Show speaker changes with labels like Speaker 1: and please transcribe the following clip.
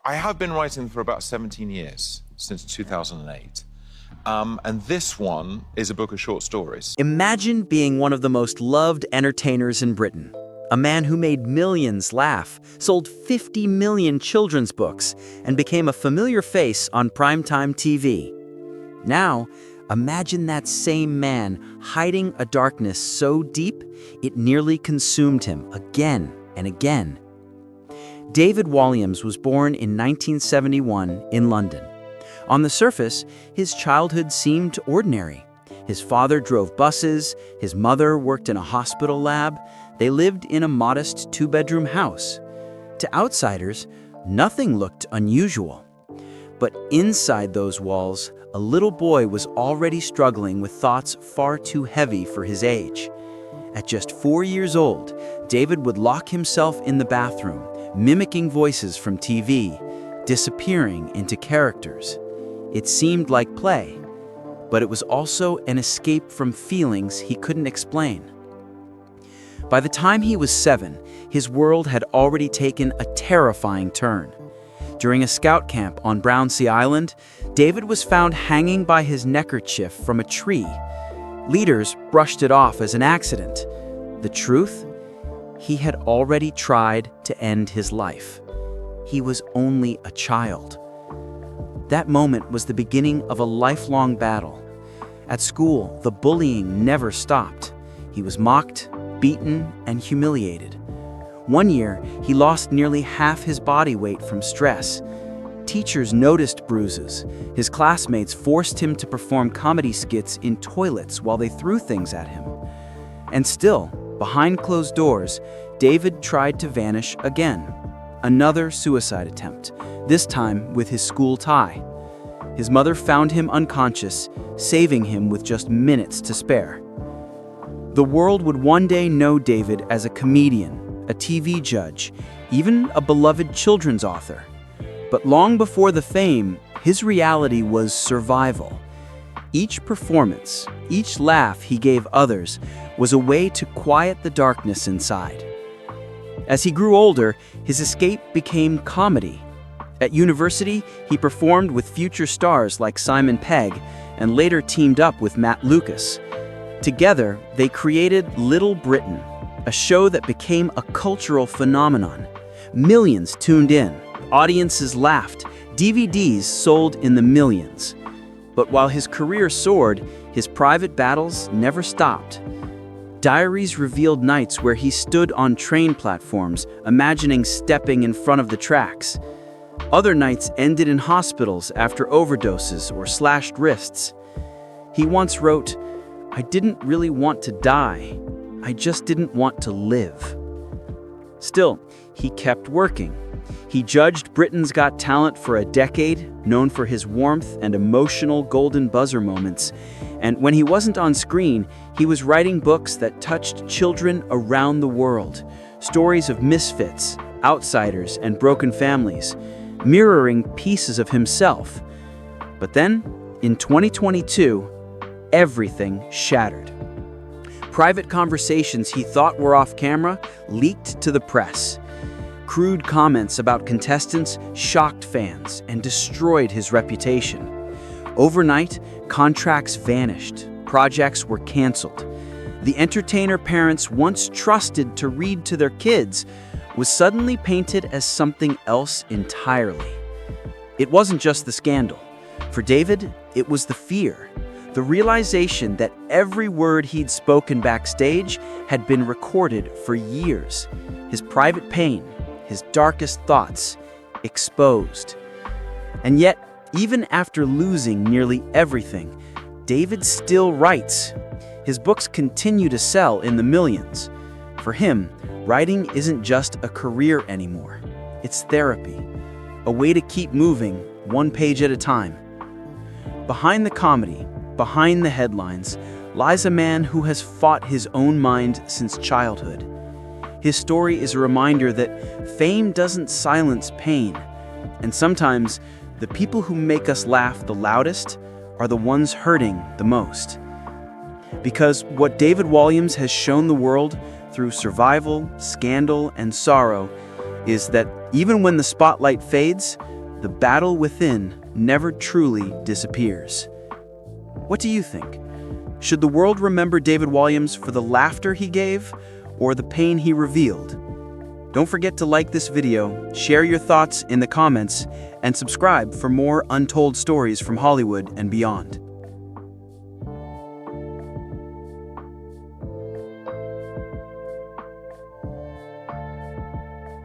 Speaker 1: I have been writing for about 17 years, since 2008. And this one is a book of short stories.
Speaker 2: Imagine being one of the most loved entertainers in Britain. A man who made millions laugh, sold 50 million children's books, and became a familiar face on primetime TV. Now, imagine that same man hiding a darkness so deep it nearly consumed him again and again. David Walliams was born in 1971 in London. On the surface, his childhood seemed ordinary. His father drove buses, his mother worked in a hospital lab, they lived in a modest two-bedroom house. To outsiders, nothing looked unusual. But inside those walls, a little boy was already struggling with thoughts far too heavy for his age. At just 4 years old, David would lock himself in the bathroom, mimicking voices from TV, disappearing into characters. It seemed like play, but it was also an escape from feelings he couldn't explain. By the time he was 7, his world had already taken a terrifying turn. During a scout camp on Brownsea Island, David was found hanging by his neckerchief from a tree. Leaders brushed it off as an accident. The truth? He had already tried to end his life. He was only a child. That moment was the beginning of a lifelong battle. At school, the bullying never stopped. He was mocked, beaten, and humiliated. One year, he lost nearly half his body weight from stress. Teachers noticed bruises. His classmates forced him to perform comedy skits in toilets while they threw things at him. And still, behind closed doors, David tried to vanish again. Another suicide attempt, this time with his school tie. His mother found him unconscious, saving him with just minutes to spare. The world would one day know David as a comedian, a TV judge, even a beloved children's author. But long before the fame, his reality was survival. Each performance, each laugh he gave others was a way to quiet the darkness inside. As he grew older, his escape became comedy. At university, he performed with future stars like Simon Pegg and later teamed up with Matt Lucas. Together, they created Little Britain, a show that became a cultural phenomenon. Millions tuned in, audiences laughed, DVDs sold in the millions. But while his career soared, his private battles never stopped. Diaries revealed nights where he stood on train platforms, imagining stepping in front of the tracks. Other nights ended in hospitals after overdoses or slashed wrists. He once wrote, "I didn't really want to die. I just didn't want to live." Still, he kept working. He judged Britain's Got Talent for a decade, known for his warmth and emotional golden buzzer moments. And when he wasn't on screen, he was writing books that touched children around the world. Stories of misfits, outsiders, and broken families, mirroring pieces of himself. But then, in 2022, everything shattered. Private conversations he thought were off camera leaked to the press. Crude comments about contestants shocked fans and destroyed his reputation. Overnight, contracts vanished, projects were canceled. The entertainer parents once trusted to read to their kids was suddenly painted as something else entirely. It wasn't just the scandal. For David, it was the fear. The realization that every word he'd spoken backstage had been recorded for years. His private pain, his darkest thoughts, exposed. And yet, even after losing nearly everything, David still writes. His books continue to sell in the millions. For him, writing isn't just a career anymore. It's therapy, a way to keep moving one page at a time. Behind the comedy, behind the headlines, lies a man who has fought his own mind since childhood. His story is a reminder that fame doesn't silence pain, and sometimes the people who make us laugh the loudest are the ones hurting the most. Because what David Walliams has shown the world through survival, scandal, and sorrow is that even when the spotlight fades, the battle within never truly disappears. What do you think? Should the world remember David Walliams for the laughter he gave or the pain he revealed? Don't forget to like this video, share your thoughts in the comments, and subscribe for more untold stories from Hollywood and beyond.